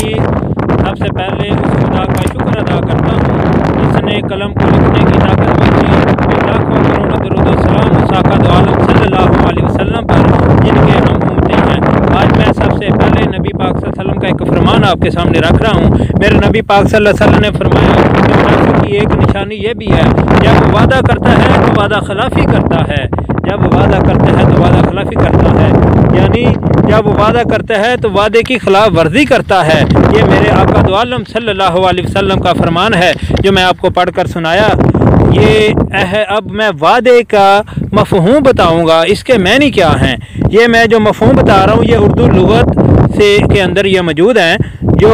कि सबसे पहले उस खुदा का शुक्र अदा करता हूँ जिसने कलम को लिखने की ताकत बख्शी और लाखों करोड़ों दरूद और सलाम साक़ात आलम सल्लल्लाहु अलैहि वसल्लम पर जिनके हम उम्मती हैं। आज मैं सबसे पहले नबी पाक सल्लल्लाहु अलैहि वसल्लम का एक फरमान आपके सामने रख रहा हूँ। मेरे नबी पाक सल्लल्लाहु अलैहि वसल्लम ने फरमाया कि मुनाफिक की एक निशानी ये भी है, जब वो वादा करता है तो वादा खिलाफ़ी करता है, जब वो वादा करता है तो वादा खिलाफ़ी करता है, यानी जब वो वादा करता है तो वादे की खिलाफ वर्जी करता है। ये मेरे आका दो आलम सल्लल्लाहु अलैहि वसल्लम का फरमान है जो मैं आपको पढ़कर सुनाया। ये है, अब मैं वादे का मफ़हूम बताऊंगा, इसके मैनी क्या हैं। ये मैं जो मफ़हूम बता रहा हूँ ये उर्दू लुगत से के अंदर ये मौजूद हैं। जो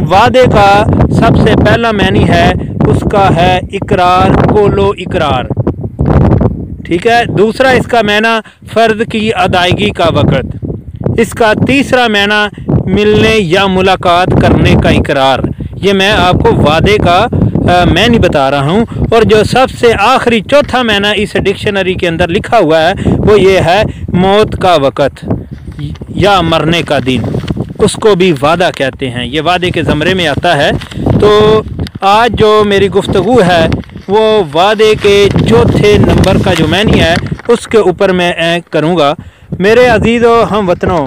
वादे का सबसे पहला मैनी है उसका है इकरार, कोलो इकरार, ठीक है। दूसरा इसका मैना फ़र्ज़ की अदायगी का वक़्त। इसका तीसरा मैना मिलने या मुलाकात करने का इकरार। ये मैं आपको वादे का मैनी बता रहा हूँ। और जो सबसे आखिरी चौथा मैना इस डिक्शनरी के अंदर लिखा हुआ है वो ये है मौत का वक़्त या मरने का दिन, उसको भी वादा कहते हैं। ये वादे के ज़मरे में आता है। तो आज जो मेरी गुफ्तगू है वो वादे के चौथे नंबर का जो मैनी है उसके ऊपर मैं करूँगा। मेरे अजीज़ व हम वतनों,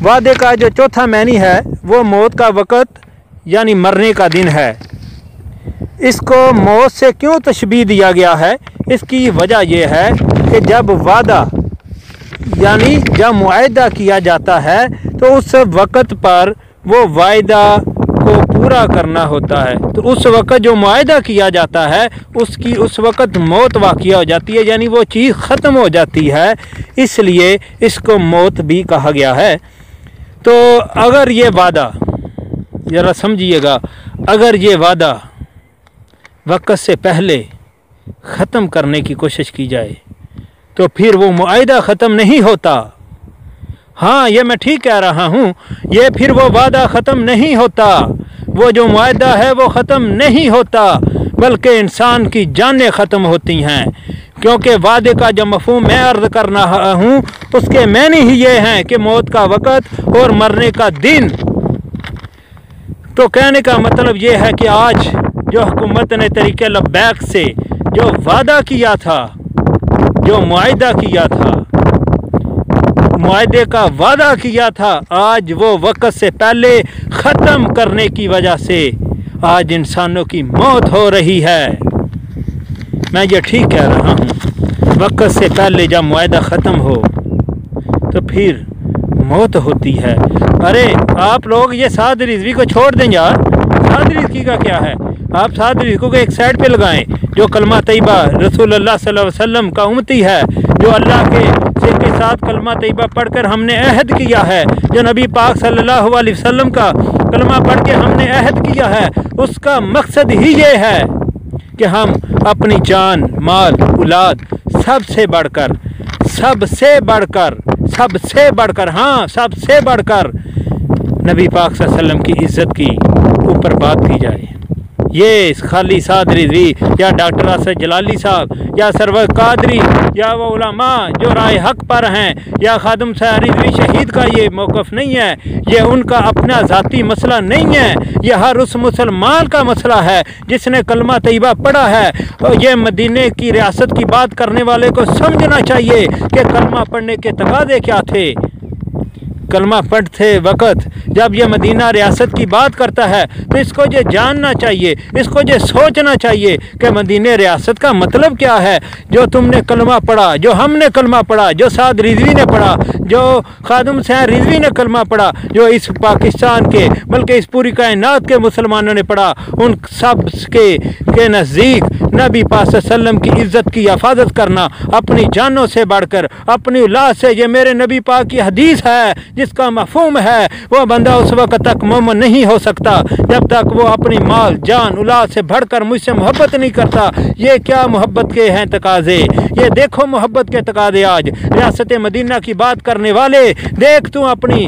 वादे का जो चौथा मैनी है वो मौत का वक़्त यानी मरने का दिन है। इसको मौत से क्यों तशबीह दिया गया है, इसकी वजह यह है कि जब वादा यानी जब मुआहदा किया जाता है तो उस वक़्त पर वो वायदा को पूरा करना होता है। तो उस वक़्त जो मुआहदा किया जाता है उसकी उस वक़्त मौत वाक़िया हो जाती है, यानी वो चीज़ ख़त्म हो जाती है, इसलिए इसको मौत भी कहा गया है। तो अगर ये वादा, ज़रा समझिएगा, अगर ये वादा वक़्त से पहले ख़त्म करने की कोशिश की जाए तो फिर वो मुआहदा ख़त्म नहीं होता। हाँ, ये मैं ठीक कह रहा हूँ, ये फिर वो वादा ख़त्म नहीं होता, वो जो मुआहदा है वो ख़त्म नहीं होता, बल्कि इंसान की जानें ख़त्म होती हैं। क्योंकि वादे का जो मफ़हूम मैं अर्ज़ कर रहा हूँ उसके मैंने ही ये हैं कि मौत का वक़्त और मरने का दिन। तो कहने का मतलब ये है कि आज जो हुकूमत ने तरीक़े लब्बैक से जो वादा किया था, जो मुआहदा किया था, मुआहदे का वादा किया था, आज वो वक़्त से पहले ख़त्म करने की वजह से आज इंसानों की मौत हो रही है। मैं ये ठीक कह रहा हूँ, वक़्त से पहले जब मुआहदा ख़त्म हो तो फिर मौत होती है। अरे आप लोग ये साद रिज़वी को छोड़ दें यार, साद रिज़वी का क्या है। आप साद रिज़वी को एक साइड पे लगाएं। जो कलमा तैयबा रसूलुल्लाह सल्लल्लाहु अलैहि वसल्लम का उम्मती है, जो अल्लाह के साथ कलमा तैयबा पढ़कर हमने अहद किया है, जो नबी पाक सल्लल्लाहु अलैहि वसल्लम का कलमा पढ़ के हमने अहद किया है, उसका मकसद ही ये है कि हम अपनी जान, माल, औलाद सबसे बढ़कर हाँ सबसे बढ़कर नबी पाक सल्लल्लाहु अलैहि वसल्लम की इज़्ज़त की ऊपर बात की जाए। ये खाली साद रिज़वी या डॉक्टर असद जलाली साहब या सरवर कादरी या वो उलमा जो राय हक पर हैं या खादम साहब रिज़वी शहीद का ये मौक़िफ़ नहीं है, ये उनका अपना ज़ाती मसला नहीं है, ये हर उस मुसलमान का मसला है जिसने कलमा तैयबा पढ़ा है। और ये मदीने की रियासत की बात करने वाले को समझना चाहिए कि कलमा पढ़ने के तकाज़े क्या थे। कलमा पढ़ते वक़्त जब ये मदीना रियासत की बात करता है तो इसको ये जानना चाहिए, इसको ये सोचना चाहिए कि मदीने रियासत का मतलब क्या है। जो तुमने कलमा पढ़ा, जो हमने कलमा पढ़ा, जो साद रिज़वी ने पढ़ा, जो खादम साहब रिज़वी ने कलमा पढ़ा, जो इस पाकिस्तान के बल्कि इस पूरी कायनात के मुसलमानों ने पढ़ा, उन सब के नज़दीक नबी पाक सल्लल्लाहु अलैहि वसल्लम की इज़्ज़त की हिफाजत करना अपनी जानों से बढ़कर, अपनी औलाद से, ये मेरे नबी पाक की हदीस है जिसका मफ़हूम है वो बंदा उस वक़्त तक मोमिन नहीं हो सकता जब तक वो अपनी माल, जान, औलाद से बढ़कर मुझसे मोहब्बत नहीं करता। ये क्या मोहब्बत के हैं तकाज़े, ये देखो मोहब्बत के तकाज़े। आज रियासत मदीना की बात करने वाले, देख तू अपनी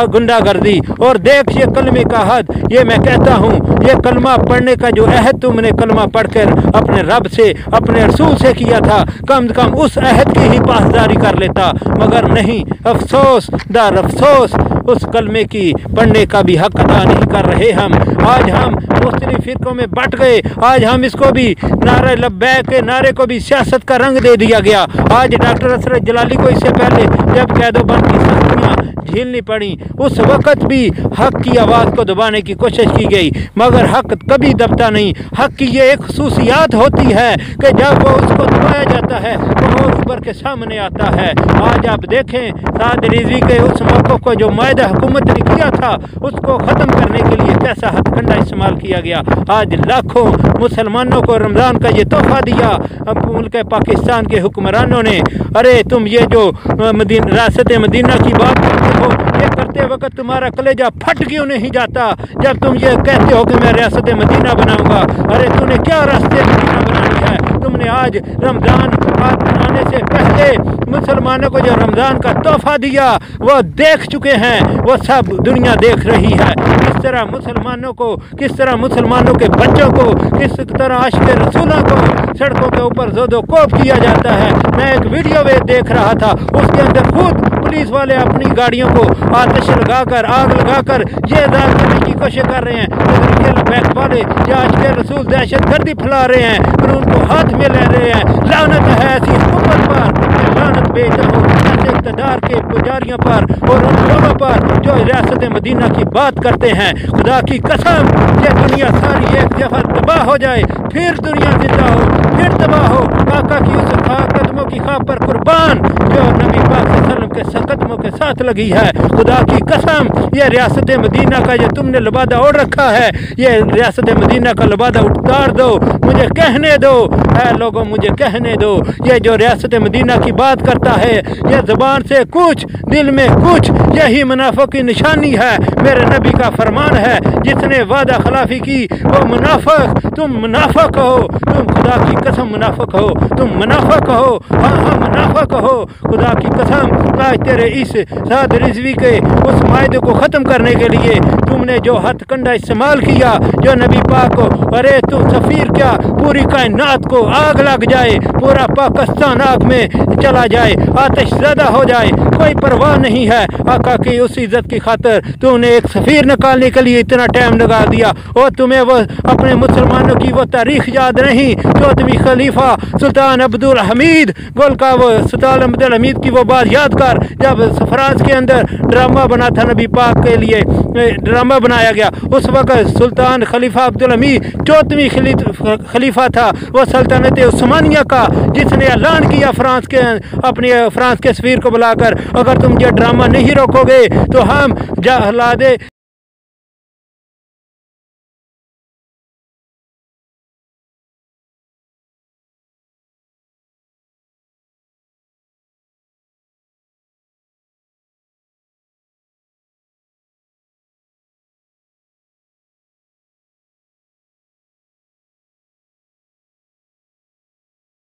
गुंडागर्दी और देख ये कलमे का हद। ये मैं कहता हूँ ये कलमा पढ़ने का जो अहद तुमने कलमा पढ़कर अपने रब से अपने रसूल से किया था, कम से कम उस अहद की ही पासदारी कर लेता, मगर नहीं। अफसोस दर अफसोस उस कलमे की पढ़ने का भी हक अदा नहीं कर रहे हम। आज हम मुख्तलिफ फिरकों में बट गए। आज हम इसको भी नारे लब्बैक के नारे को भी सियासत का रंग दे दिया गया। आज डॉक्टर असरत जलाली को इससे पहले जब कैदोबंद की सख्तियाँ झेलनी पड़ी, उस वक़्त भी हक की आवाज़ को दबाने की कोशिश की गई, मगर हक कभी दबता नहीं। हक की ये एक खसूसियात होती है कि जब वो उसको दबाया जाता है तो और उभर के सामने आता है। आज आप देखें साद रिजवी के उस मौक़िफ़ को जो मायदा हुकूमत ने किया था, उसको ख़त्म करने के लिए कैसा हथकंडा इस्तेमाल किया गया। आज लाखों मुसलमानों को रमज़ान का ये तोहफ़ा दिया अब मुल्क पाकिस्तान के हुक्मरानों ने। अरे तुम ये जो रियासत मदीना की बात करते हो, ये करते वक्त तुम्हारा कलेजा फट क्यों नहीं जाता जब तुम ये कहते हो कि मैं रियासत मदीना बनाऊंगा। अरे तूने क्या रास्ते मदीना बनानी है? तुमने आज रमज़ान आने से पहले मुसलमानों को जो रमज़ान का तोहफ़ा दिया वो देख चुके हैं, वो सब दुनिया देख रही है। किस तरह मुसलमानों को, किस तरह मुसलमानों के बच्चों को, किस तरह आशिक़ रसूलों को सड़कों के ऊपर ज़ोदो कोप किया जाता है। मैं एक वीडियो देख रहा था, उसके अंदर खुद पुलिस वाले अपनी गाड़ियों को आतिश लगाकर, आग लगाकर ये दाग करने की कोशिश कर रहे हैं। बैक वाले या आशिक़ रसूल दहशत गर्दी फैला रहे हैं, कानून को हाथ में ले रहे हैं। लानत है ऐसी हुकूमत पर, लानत बेहतर हो ऐसे इक़्तिदार के पुजारियों पर और उन लोगों पर जो रियासत मदीना की बात करते हैं। खुदा की कसम ये दुनिया सारी एक दफ़ा तबाह हो जाए, फिर दुनिया जिंदा हो, फिर तबाह हो। आका की उस कदमों की खाप पर कुर्बान जो नबी पाक सल्लल्लाहु अलैहि वसल्लम के कदमों के साथ लगी है। खुदा की कसम ये रियासत मदीना का जो तुमने लबादा ओढ़ रखा है, ये रियासत मदीना का लबादा उतार दो। मुझे कहने दो ऐ लोगों, मुझे कहने दो। ये जो रियासत मदीना की बात करता है, ये ज़बान से कुछ दिल में कुछ, यही मुनाफिक की निशानी है। मेरे नबी का फरमान है, जिसने वादा खिलाफी की वो मुनाफिक। तुम मुनाफिक हो, तुम खुदा की कसम मुनाफिक हो, तुम मुनाफिक हो। हाँ मुनाफिक हो। खुदा की कसम आज तेरे इस साद रिजवी के उस मायदे को ख़त्म करने के लिए तुमने जो हथकंडा इस्तेमाल किया, जो नबी पाक को, अरे तू सफ़ीर क्या पूरी कायनात को आग लग जाए, पूरा पाकिस्तान आग में चला जाए, आतिश ज़दा हो जाए, कोई परवाह नहीं है। आका की उस इज़्ज़त की खातिर तूने एक सफ़ीर निकालने के लिए इतना टाइम लगा दिया, और तुम्हें वो अपने मुसलमानों की वो तारीख़ याद नहीं। 14वीं खलीफा सुल्तान अब्दुल हमीद गोल का वो सुल्तान अब्दुल हमीद की वो बात याद कर, जब फ्रांस के अंदर ड्रामा बना था, नबी पाक के लिए ड्रामा बनाया गया। उस वक्त सुल्तान खलीफा अब्दुल हमीद 14वीं खलीफा था, वो सल्तनत उस्मानिया का, जिसने ऐलान किया फ्रांस के अपने फ्रांस के सफ़ीर को बुलाकर, अगर तुम ये ड्रामा नहीं रोकोगे तो हम जला दे